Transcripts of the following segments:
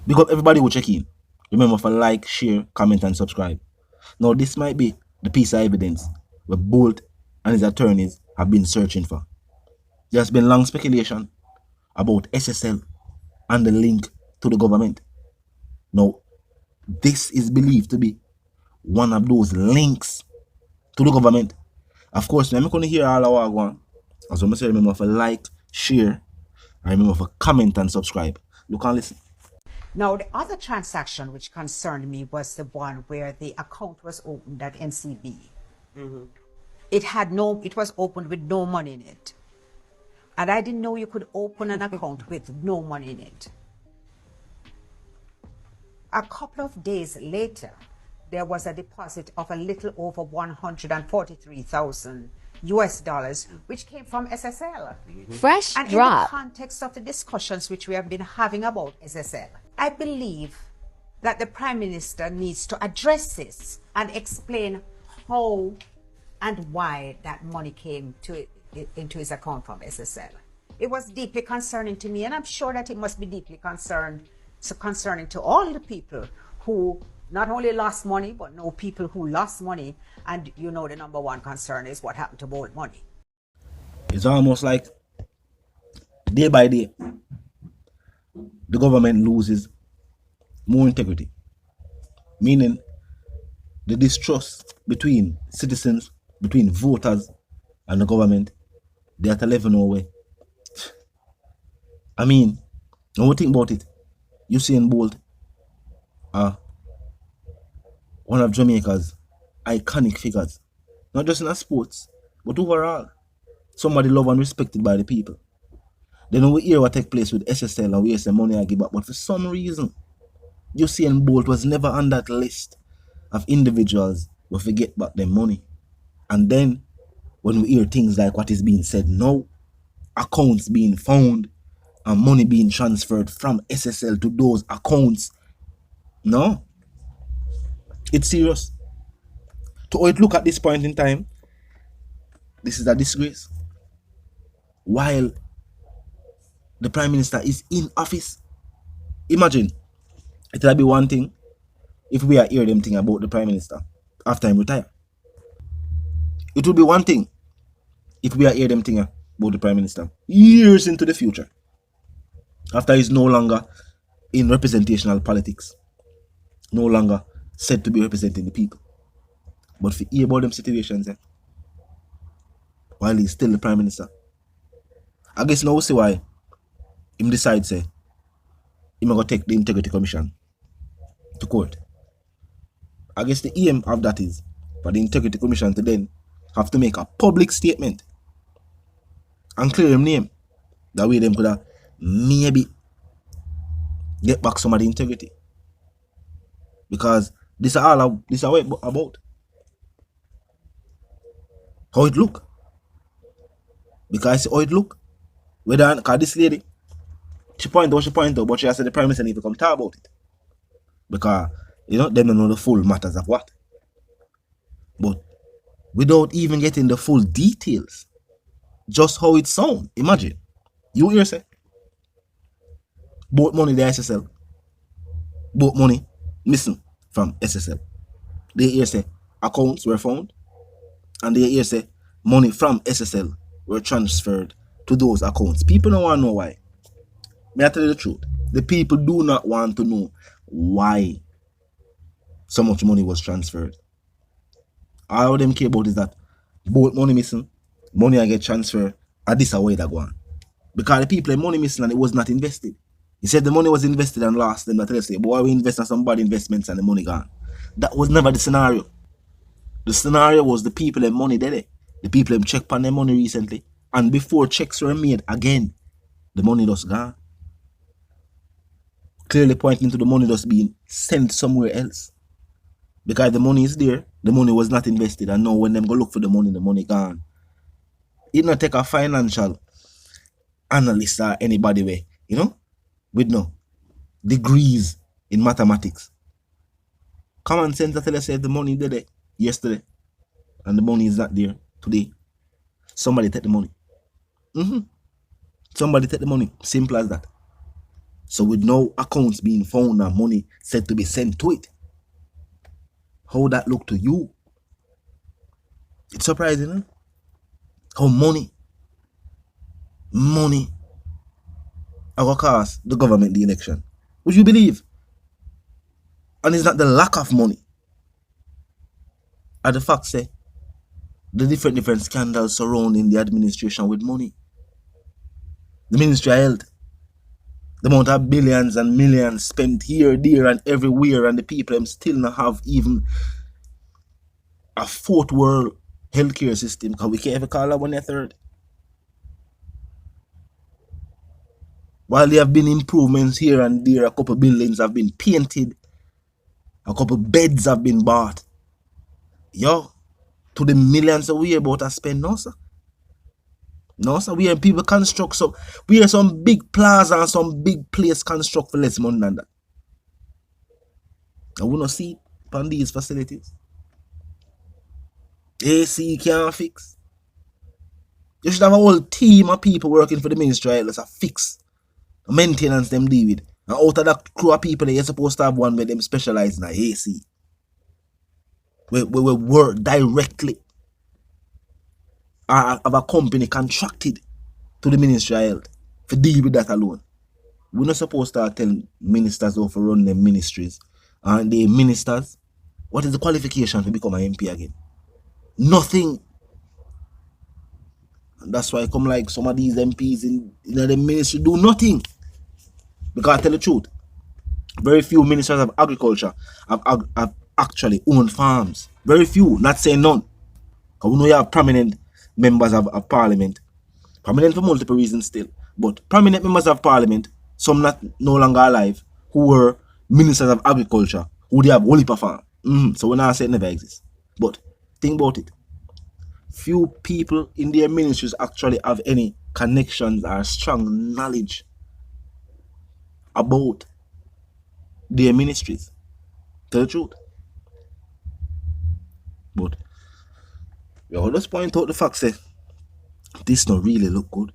Big up everybody who check in. Remember to like, share, comment, and subscribe. Now, this might be the piece of evidence where Bolt and his attorneys have been searching for. There's been long speculation about SSL and the link to the government. Now, this is believed to be one of those links to the government. Of course, I'm going to hear all our one. As I say, remember to like, share, and remember to comment and subscribe. Look and listen. Now, the other transaction which concerned me was the one where the account was opened at NCB. It was opened with no money in it. And I didn't know you could open an account with no money in it. A couple of days later, there was a deposit of a little over 143,000 US dollars, which came from SSL. Fresh And drop. in the context of the discussions which we have been having about SSL, I believe that the Prime Minister needs to address this and explain how and why that money came into his account from SSL. It was deeply concerning to me, and I'm sure that it must be deeply concerning to all the people who not only lost money, but know people who lost money. And you know, the number one concern is what happened to Bolt money. It's almost like day by day, the government loses more integrity, meaning the distrust between citizens, between voters and the government, they're at a level nowhere. I mean, when we think about it, Usain Bolt, one of Jamaica's iconic figures, not just in sports, but overall. Somebody loved and respected by the people. Then we hear what take place with SSL and we hear some money I give back, but for some reason, Usain Bolt was never on that list of individuals who forget back their money. And then when we hear things like what is being said now, accounts being found and money being transferred from SSL to those accounts, no, it's serious. To how it look at this point in time, this is a disgrace. While the Prime Minister is in office, imagine, it'll be one thing if we are hear them thing about the Prime Minister after him retire. It will be one thing if we are hear them thing about the Prime Minister years into the future, after he's no longer in representational politics, no longer said to be representing the people. But for hear about them situations while he's still the Prime Minister, I guess now we see why him decide say him going to take the Integrity Commission to court. I guess the aim of that is for the Integrity Commission to then have to make a public statement and clear him name. That way them could have maybe get back some of the integrity. Because this is all this is what it's about. How it look. Because how it look. Whether because this lady, she point out, but she has said the Prime Minister need to come talk about it. Because they don't know the full matters of what. But without even getting the full details, just how it sound. Imagine. You hear say both money the SSL. Both money missing from SSL. They hear say accounts were found. And they hear say money from SSL were transferred to those accounts. People don't want to know why. May I tell you the truth? The people do not want to know why so much money was transferred. All them care about is that both money missing, money I get transferred, and this way that go on. Because the people money missing and it was not invested. He said the money was invested and lost, then they say, boy, we invest in some bad investments and the money gone. That was never the scenario. The scenario was the people and money there. The people them check on their money recently. And before checks were made again, the money just gone. Clearly pointing to the money just being sent somewhere else. Because the money is there, the money was not invested. And now when them go look for the money gone. It not take a financial analyst or anybody way, with no degrees in mathematics. Common sense that tell us the money there yesterday and the money is not there today. Somebody take the money. Somebody take the money. Simple as that. So with no accounts being found and money said to be sent to it, how that look to you? It's surprising, huh? How money are gonna cost the government the election. Would you believe? And it's not the lack of money. And the fact say the different scandals surrounding the administration with money. The Ministry of Health, the amount of billions and millions spent here, there, and everywhere, and the people them still not have even a fourth world healthcare system, because we can't ever call that one a third. While there have been improvements here and there, a couple buildings have been painted, a couple beds have been bought. Yo, to the millions that we hear about to spend, no sir. No sir, we hear people construct some, we hear some big plaza and some big place construct for less money than that. And we don't see it on these facilities. AC can't fix. You should have a whole team of people working for the ministry that's a fix. Maintenance them deal with. And out of that crew of people, you're supposed to have one where them specialize in AC. We work directly. Or have a company contracted to the Ministry of Health to deal with that alone. We're not supposed to tell ministers how to run them ministries. And the ministers, what is the qualification to become an MP again? Nothing. And that's why I come like some of these MPs in the ministry do nothing. Because I tell the truth, very few ministers of agriculture have actually owned farms. Very few, not saying none. Because we know you have prominent members of parliament. Prominent for multiple reasons still. But prominent members of parliament, some not no longer alive, who were ministers of agriculture, who they have only farm. So we're not saying it never exists. But think about it. Few people in their ministries actually have any connections or strong knowledge about their ministries. Tell the truth. But I'll just point out the fact that this don't really look good.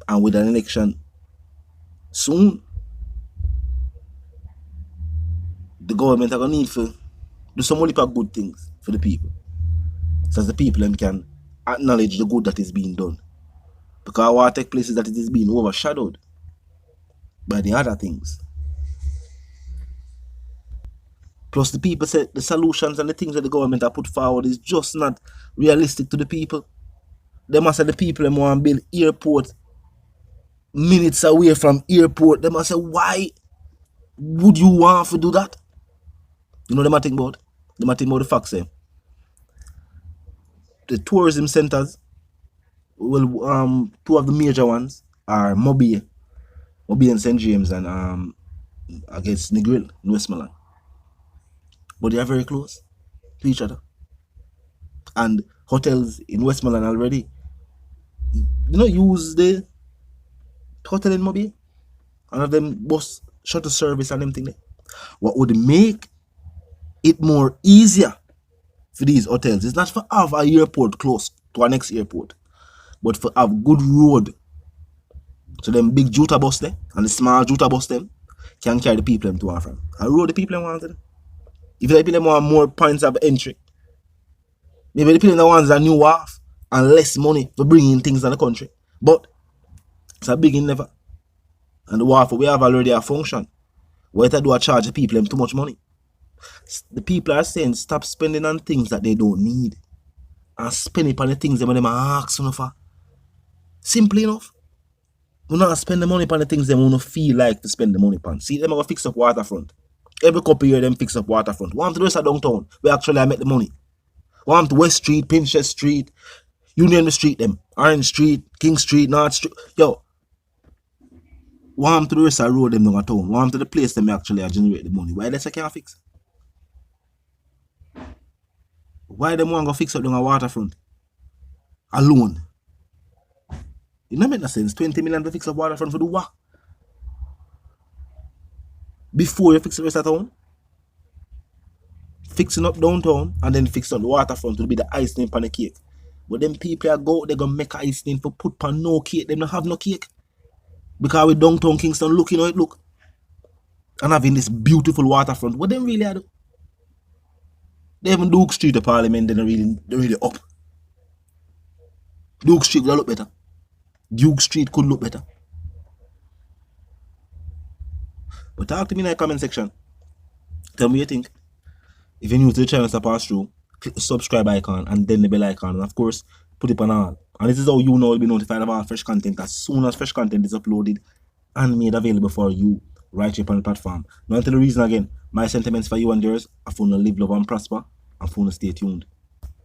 And with an election soon, the government are gonna need to do some only good things for the people. So the people them can acknowledge the good that is being done. Because what take place is that it is being overshadowed by the other things. Plus the people say the solutions and the things that the government have put forward is just not realistic to the people. They must say the people them want to build airport minutes away from airport. They must say, why would you want to do that? You know what I think about? They might think about the fact say the tourism centers, well, two of the major ones are Mobile and St. James, and I guess Negril in Westmoreland. But they are very close to each other. And hotels in Westmoreland already, use the hotel in Mobile and have them bus shuttle service and them thing there. What would make it more easier for these hotels is not for have a airport close to our next airport, but for have good road. So them big Juta bus there and the small Juta bus them can carry the people them to and from. And road the people them want them. If the people want more points of entry, maybe the people the ones that new off and less money for bringing things in the country. But it's a big endeavor. And the wharf we have already a function. Why to do a charge the people them too much money? The people are saying stop spending on things that they don't need and spend it on the things them are asking for. Simply enough. We not spend the money on the things them we don't feel like to spend the money on. See, them are going to fix up waterfront. Every couple year them fix up waterfront. One to the rest of downtown, we actually make the money. One to West Street, Pinchot Street, you name the street them. Orange Street, King Street, North Street. Yo. One to the rest of the road them down town. One to the place them actually generate the money. Why they say can't fix? Why them want to fix up down a waterfront? Alone. It don't make no sense. 20 million to fix up waterfront for do what? Before you fix the rest of town? Fixing up downtown and then fix up the waterfront will be the icing on the cake. But them people are go, they're gonna make icing for put on no cake. They don't have no cake. Because we downtown Kingston looking how it look. And having this beautiful waterfront. What them really do? They even Duke Street of Parliament, they're really up. Duke Street would look better. Duke Street could look better. But talk to me in the comment section. Tell me what you think. If you're new to the channel, to pass through, click the subscribe icon and then the bell icon. And of course, put it on all. And this is how you know you'll be notified of all fresh content as soon as fresh content is uploaded and made available for you right here on the platform. Now, until the reason again, my sentiments for you and yours are for to live, love, and prosper, and for to stay tuned.